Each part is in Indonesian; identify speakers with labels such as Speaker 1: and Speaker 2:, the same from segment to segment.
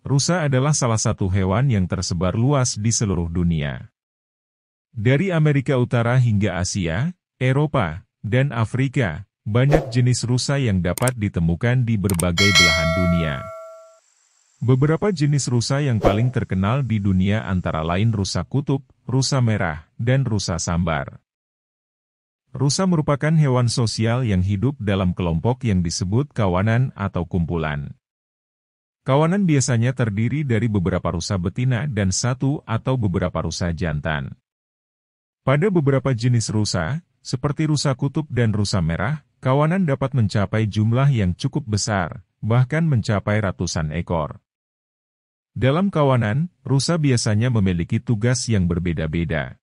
Speaker 1: Rusa adalah salah satu hewan yang tersebar luas di seluruh dunia. Dari Amerika Utara hingga Asia, Eropa, dan Afrika, banyak jenis rusa yang dapat ditemukan di berbagai belahan dunia. Beberapa jenis rusa yang paling terkenal di dunia antara lain rusa kutub, rusa merah, dan rusa sambar. Rusa merupakan hewan sosial yang hidup dalam kelompok yang disebut kawanan atau kumpulan. Kawanan biasanya terdiri dari beberapa rusa betina dan satu atau beberapa rusa jantan. Pada beberapa jenis rusa, seperti rusa kutub dan rusa merah, kawanan dapat mencapai jumlah yang cukup besar, bahkan mencapai ratusan ekor. Dalam kawanan, rusa biasanya memiliki tugas yang berbeda-beda.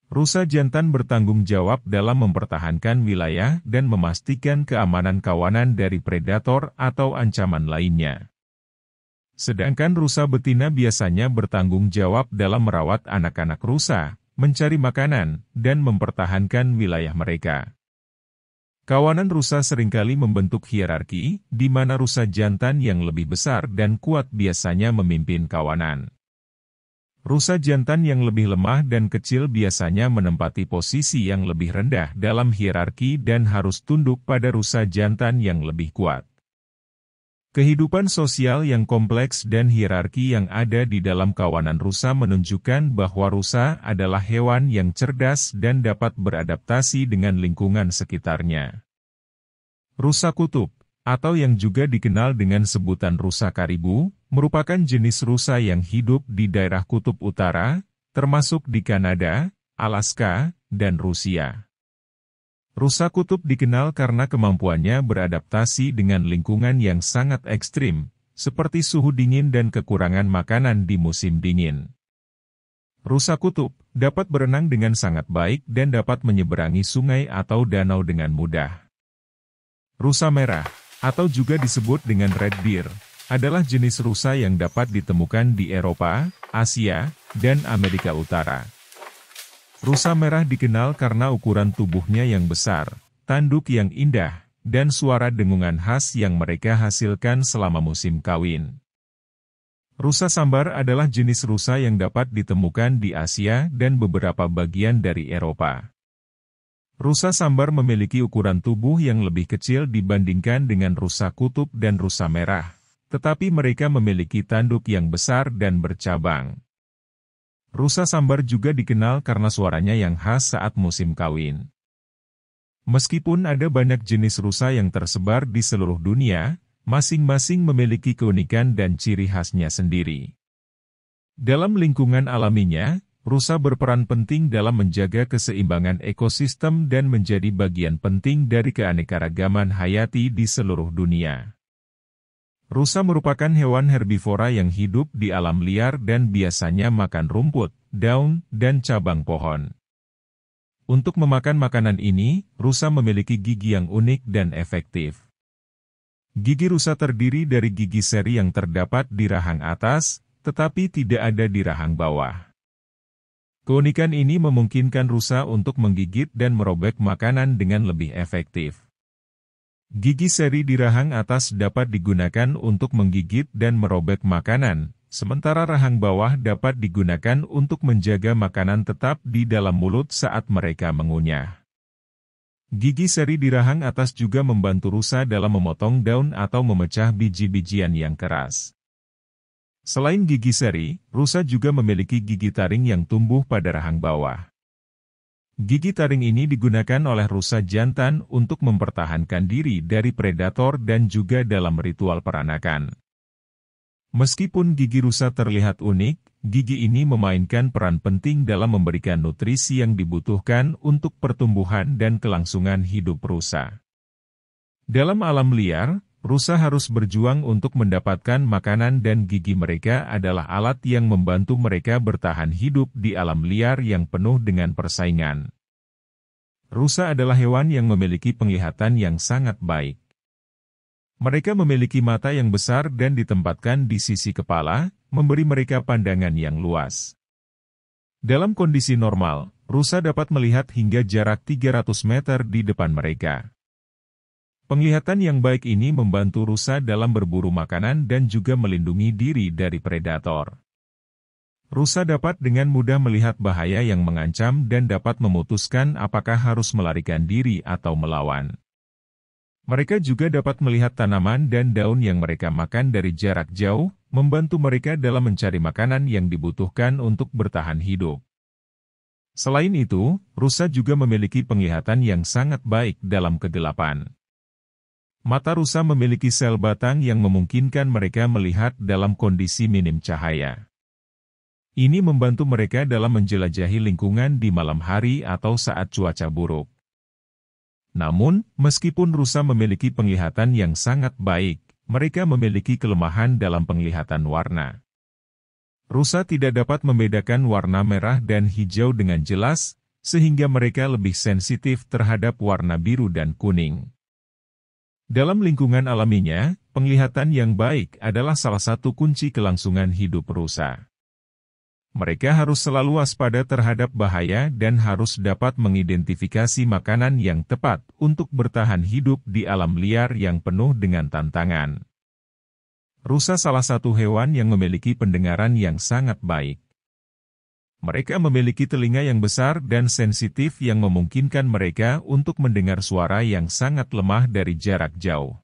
Speaker 1: Rusa jantan bertanggung jawab dalam mempertahankan wilayah dan memastikan keamanan kawanan dari predator atau ancaman lainnya. Sedangkan rusa betina biasanya bertanggung jawab dalam merawat anak-anak rusa, mencari makanan, dan mempertahankan wilayah mereka. Kawanan rusa seringkali membentuk hierarki, di mana rusa jantan yang lebih besar dan kuat biasanya memimpin kawanan. Rusa jantan yang lebih lemah dan kecil biasanya menempati posisi yang lebih rendah dalam hierarki dan harus tunduk pada rusa jantan yang lebih kuat. Kehidupan sosial yang kompleks dan hierarki yang ada di dalam kawanan rusa menunjukkan bahwa rusa adalah hewan yang cerdas dan dapat beradaptasi dengan lingkungan sekitarnya. Rusa kutub, atau yang juga dikenal dengan sebutan rusa karibu, merupakan jenis rusa yang hidup di daerah kutub utara, termasuk di Kanada, Alaska, dan Rusia. Rusa kutub dikenal karena kemampuannya beradaptasi dengan lingkungan yang sangat ekstrim, seperti suhu dingin dan kekurangan makanan di musim dingin. Rusa kutub dapat berenang dengan sangat baik dan dapat menyeberangi sungai atau danau dengan mudah. Rusa merah, atau juga disebut dengan red deer, adalah jenis rusa yang dapat ditemukan di Eropa, Asia, dan Amerika Utara. Rusa merah dikenal karena ukuran tubuhnya yang besar, tanduk yang indah, dan suara dengungan khas yang mereka hasilkan selama musim kawin. Rusa sambar adalah jenis rusa yang dapat ditemukan di Asia dan beberapa bagian dari Eropa. Rusa sambar memiliki ukuran tubuh yang lebih kecil dibandingkan dengan rusa kutub dan rusa merah, tetapi mereka memiliki tanduk yang besar dan bercabang. Rusa sambar juga dikenal karena suaranya yang khas saat musim kawin. Meskipun ada banyak jenis rusa yang tersebar di seluruh dunia, masing-masing memiliki keunikan dan ciri khasnya sendiri. Dalam lingkungan alaminya, rusa berperan penting dalam menjaga keseimbangan ekosistem dan menjadi bagian penting dari keanekaragaman hayati di seluruh dunia. Rusa merupakan hewan herbivora yang hidup di alam liar dan biasanya makan rumput, daun, dan cabang pohon. Untuk memakan makanan ini, rusa memiliki gigi yang unik dan efektif. Gigi rusa terdiri dari gigi seri yang terdapat di rahang atas, tetapi tidak ada di rahang bawah. Keunikan ini memungkinkan rusa untuk menggigit dan merobek makanan dengan lebih efektif. Gigi seri di rahang atas dapat digunakan untuk menggigit dan merobek makanan, sementara rahang bawah dapat digunakan untuk menjaga makanan tetap di dalam mulut saat mereka mengunyah. Gigi seri di rahang atas juga membantu rusa dalam memotong daun atau memecah biji-bijian yang keras. Selain gigi seri, rusa juga memiliki gigi taring yang tumbuh pada rahang bawah. Gigi taring ini digunakan oleh rusa jantan untuk mempertahankan diri dari predator dan juga dalam ritual peranakan. Meskipun gigi rusa terlihat unik, gigi ini memainkan peran penting dalam memberikan nutrisi yang dibutuhkan untuk pertumbuhan dan kelangsungan hidup rusa. Dalam alam liar, rusa harus berjuang untuk mendapatkan makanan dan gigi mereka adalah alat yang membantu mereka bertahan hidup di alam liar yang penuh dengan persaingan. Rusa adalah hewan yang memiliki penglihatan yang sangat baik. Mereka memiliki mata yang besar dan ditempatkan di sisi kepala, memberi mereka pandangan yang luas. Dalam kondisi normal, rusa dapat melihat hingga jarak 300 meter di depan mereka. Penglihatan yang baik ini membantu rusa dalam berburu makanan dan juga melindungi diri dari predator. Rusa dapat dengan mudah melihat bahaya yang mengancam dan dapat memutuskan apakah harus melarikan diri atau melawan. Mereka juga dapat melihat tanaman dan daun yang mereka makan dari jarak jauh, membantu mereka dalam mencari makanan yang dibutuhkan untuk bertahan hidup. Selain itu, rusa juga memiliki penglihatan yang sangat baik dalam kegelapan. Mata rusa memiliki sel batang yang memungkinkan mereka melihat dalam kondisi minim cahaya. Ini membantu mereka dalam menjelajahi lingkungan di malam hari atau saat cuaca buruk. Namun, meskipun rusa memiliki penglihatan yang sangat baik, mereka memiliki kelemahan dalam penglihatan warna. Rusa tidak dapat membedakan warna merah dan hijau dengan jelas, sehingga mereka lebih sensitif terhadap warna biru dan kuning. Dalam lingkungan alaminya, penglihatan yang baik adalah salah satu kunci kelangsungan hidup rusa. Mereka harus selalu waspada terhadap bahaya dan harus dapat mengidentifikasi makanan yang tepat untuk bertahan hidup di alam liar yang penuh dengan tantangan. Rusa salah satu hewan yang memiliki pendengaran yang sangat baik. Mereka memiliki telinga yang besar dan sensitif yang memungkinkan mereka untuk mendengar suara yang sangat lemah dari jarak jauh.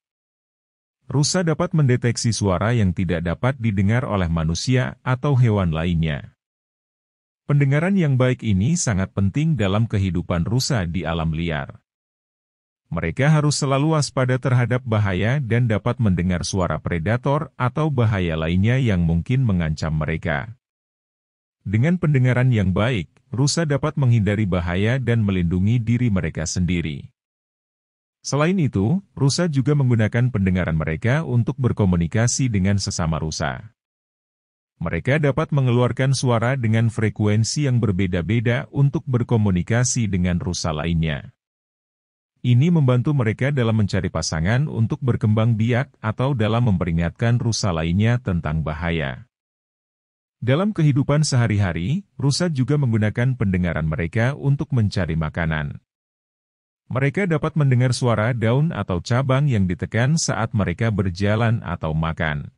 Speaker 1: Rusa dapat mendeteksi suara yang tidak dapat didengar oleh manusia atau hewan lainnya. Pendengaran yang baik ini sangat penting dalam kehidupan rusa di alam liar. Mereka harus selalu waspada terhadap bahaya dan dapat mendengar suara predator atau bahaya lainnya yang mungkin mengancam mereka. Dengan pendengaran yang baik, rusa dapat menghindari bahaya dan melindungi diri mereka sendiri. Selain itu, rusa juga menggunakan pendengaran mereka untuk berkomunikasi dengan sesama rusa. Mereka dapat mengeluarkan suara dengan frekuensi yang berbeda-beda untuk berkomunikasi dengan rusa lainnya. Ini membantu mereka dalam mencari pasangan untuk berkembang biak atau dalam memperingatkan rusa lainnya tentang bahaya. Dalam kehidupan sehari-hari, rusa juga menggunakan pendengaran mereka untuk mencari makanan. Mereka dapat mendengar suara daun atau cabang yang ditekan saat mereka berjalan atau makan.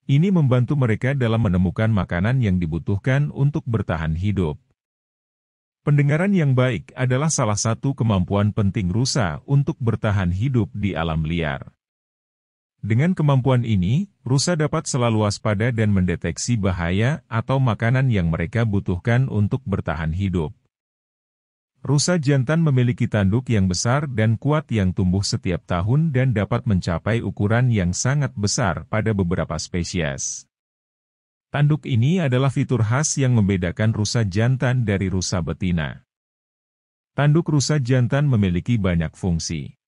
Speaker 1: Ini membantu mereka dalam menemukan makanan yang dibutuhkan untuk bertahan hidup. Pendengaran yang baik adalah salah satu kemampuan penting rusa untuk bertahan hidup di alam liar. Dengan kemampuan ini, rusa dapat selalu waspada dan mendeteksi bahaya atau makanan yang mereka butuhkan untuk bertahan hidup. Rusa jantan memiliki tanduk yang besar dan kuat yang tumbuh setiap tahun dan dapat mencapai ukuran yang sangat besar pada beberapa spesies. Tanduk ini adalah fitur khas yang membedakan rusa jantan dari rusa betina. Tanduk rusa jantan memiliki banyak fungsi.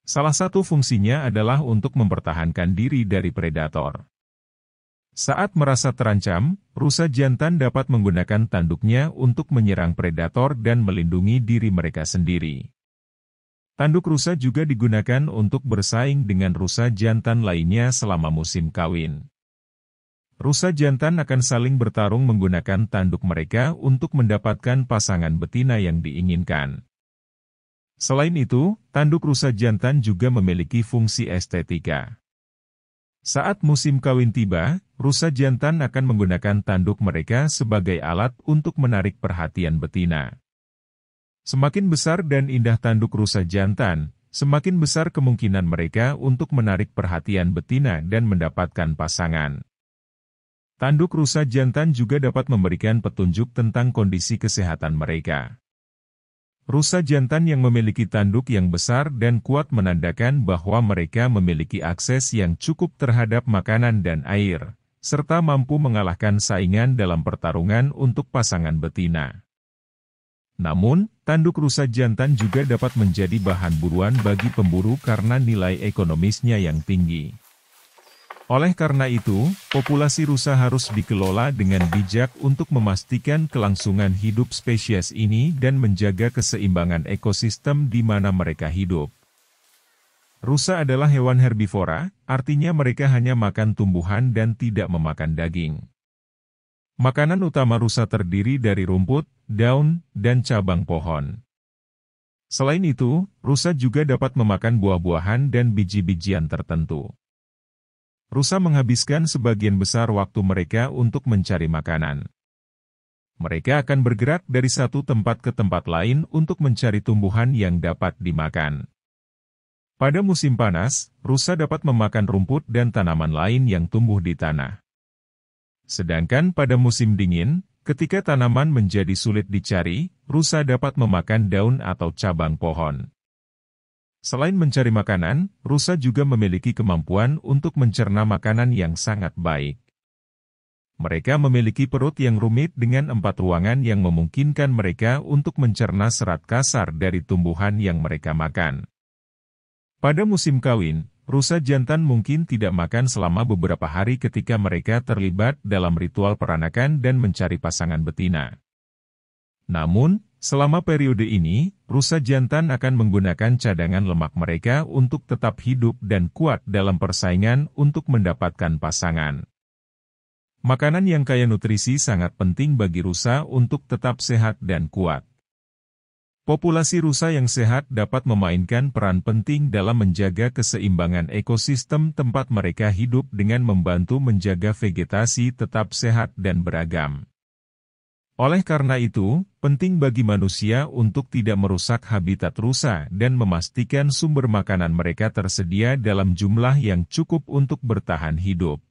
Speaker 1: Salah satu fungsinya adalah untuk mempertahankan diri dari predator. Saat merasa terancam, rusa jantan dapat menggunakan tanduknya untuk menyerang predator dan melindungi diri mereka sendiri. Tanduk rusa juga digunakan untuk bersaing dengan rusa jantan lainnya selama musim kawin. Rusa jantan akan saling bertarung menggunakan tanduk mereka untuk mendapatkan pasangan betina yang diinginkan. Selain itu, tanduk rusa jantan juga memiliki fungsi estetika. Saat musim kawin tiba, rusa jantan akan menggunakan tanduk mereka sebagai alat untuk menarik perhatian betina. Semakin besar dan indah tanduk rusa jantan, semakin besar kemungkinan mereka untuk menarik perhatian betina dan mendapatkan pasangan. Tanduk rusa jantan juga dapat memberikan petunjuk tentang kondisi kesehatan mereka. Rusa jantan yang memiliki tanduk yang besar dan kuat menandakan bahwa mereka memiliki akses yang cukup terhadap makanan dan air, serta mampu mengalahkan saingan dalam pertarungan untuk pasangan betina. Namun, tanduk rusa jantan juga dapat menjadi bahan buruan bagi pemburu karena nilai ekonomisnya yang tinggi. Oleh karena itu, populasi rusa harus dikelola dengan bijak untuk memastikan kelangsungan hidup spesies ini dan menjaga keseimbangan ekosistem di mana mereka hidup. Rusa adalah hewan herbivora, artinya mereka hanya makan tumbuhan dan tidak memakan daging. Makanan utama rusa terdiri dari rumput, daun, dan cabang pohon. Selain itu, rusa juga dapat memakan buah-buahan dan biji-bijian tertentu. Rusa menghabiskan sebagian besar waktu mereka untuk mencari makanan. Mereka akan bergerak dari satu tempat ke tempat lain untuk mencari tumbuhan yang dapat dimakan. Pada musim panas, rusa dapat memakan rumput dan tanaman lain yang tumbuh di tanah. Sedangkan pada musim dingin, ketika tanaman menjadi sulit dicari, rusa dapat memakan daun atau cabang pohon. Selain mencari makanan, rusa juga memiliki kemampuan untuk mencerna makanan yang sangat baik. Mereka memiliki perut yang rumit dengan 4 ruangan yang memungkinkan mereka untuk mencerna serat kasar dari tumbuhan yang mereka makan. Pada musim kawin, rusa jantan mungkin tidak makan selama beberapa hari ketika mereka terlibat dalam ritual peranakan dan mencari pasangan betina. Namun, selama periode ini, rusa jantan akan menggunakan cadangan lemak mereka untuk tetap hidup dan kuat dalam persaingan untuk mendapatkan pasangan. Makanan yang kaya nutrisi sangat penting bagi rusa untuk tetap sehat dan kuat. Populasi rusa yang sehat dapat memainkan peran penting dalam menjaga keseimbangan ekosistem tempat mereka hidup dengan membantu menjaga vegetasi tetap sehat dan beragam. Oleh karena itu, penting bagi manusia untuk tidak merusak habitat rusa dan memastikan sumber makanan mereka tersedia dalam jumlah yang cukup untuk bertahan hidup.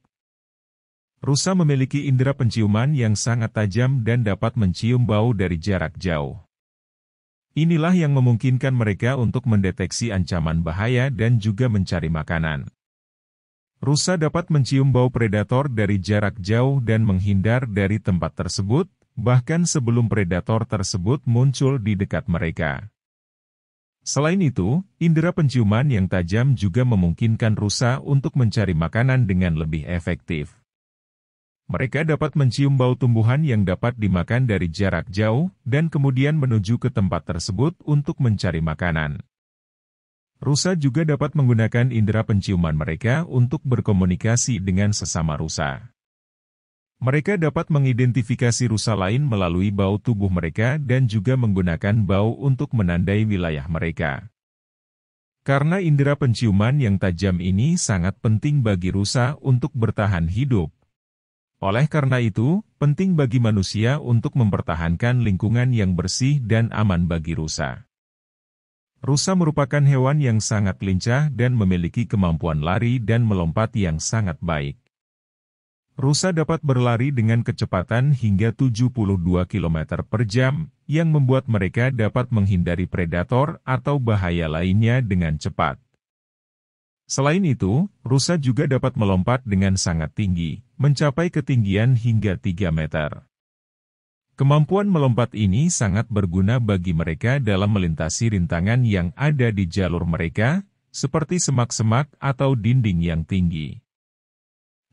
Speaker 1: Rusa memiliki indera penciuman yang sangat tajam dan dapat mencium bau dari jarak jauh. Inilah yang memungkinkan mereka untuk mendeteksi ancaman bahaya dan juga mencari makanan. Rusa dapat mencium bau predator dari jarak jauh dan menghindar dari tempat tersebut, bahkan sebelum predator tersebut muncul di dekat mereka. Selain itu, indera penciuman yang tajam juga memungkinkan rusa untuk mencari makanan dengan lebih efektif. Mereka dapat mencium bau tumbuhan yang dapat dimakan dari jarak jauh, dan kemudian menuju ke tempat tersebut untuk mencari makanan. Rusa juga dapat menggunakan indera penciuman mereka untuk berkomunikasi dengan sesama rusa. Mereka dapat mengidentifikasi rusa lain melalui bau tubuh mereka dan juga menggunakan bau untuk menandai wilayah mereka. Karena indera penciuman yang tajam ini sangat penting bagi rusa untuk bertahan hidup. Oleh karena itu, penting bagi manusia untuk mempertahankan lingkungan yang bersih dan aman bagi rusa. Rusa merupakan hewan yang sangat lincah dan memiliki kemampuan lari dan melompat yang sangat baik. Rusa dapat berlari dengan kecepatan hingga 72 km per jam, yang membuat mereka dapat menghindari predator atau bahaya lainnya dengan cepat. Selain itu, rusa juga dapat melompat dengan sangat tinggi, mencapai ketinggian hingga 3 meter. Kemampuan melompat ini sangat berguna bagi mereka dalam melintasi rintangan yang ada di jalur mereka, seperti semak-semak atau dinding yang tinggi.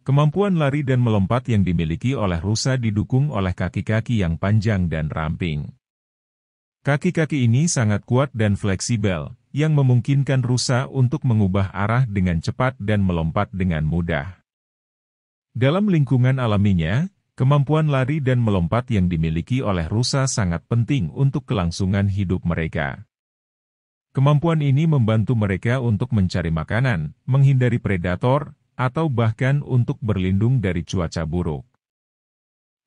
Speaker 1: Kemampuan lari dan melompat yang dimiliki oleh rusa didukung oleh kaki-kaki yang panjang dan ramping. Kaki-kaki ini sangat kuat dan fleksibel, yang memungkinkan rusa untuk mengubah arah dengan cepat dan melompat dengan mudah. Dalam lingkungan alaminya, kemampuan lari dan melompat yang dimiliki oleh rusa sangat penting untuk kelangsungan hidup mereka. Kemampuan ini membantu mereka untuk mencari makanan, menghindari predator, atau bahkan untuk berlindung dari cuaca buruk.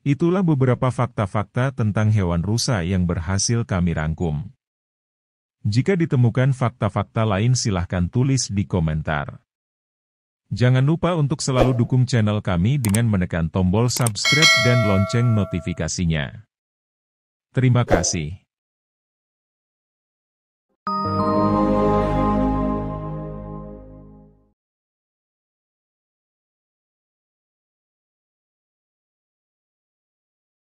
Speaker 1: Itulah beberapa fakta-fakta tentang hewan rusa yang berhasil kami rangkum. Jika ditemukan fakta-fakta lain silahkan tulis di komentar. Jangan lupa untuk selalu dukung channel kami dengan menekan tombol subscribe dan lonceng notifikasinya. Terima kasih.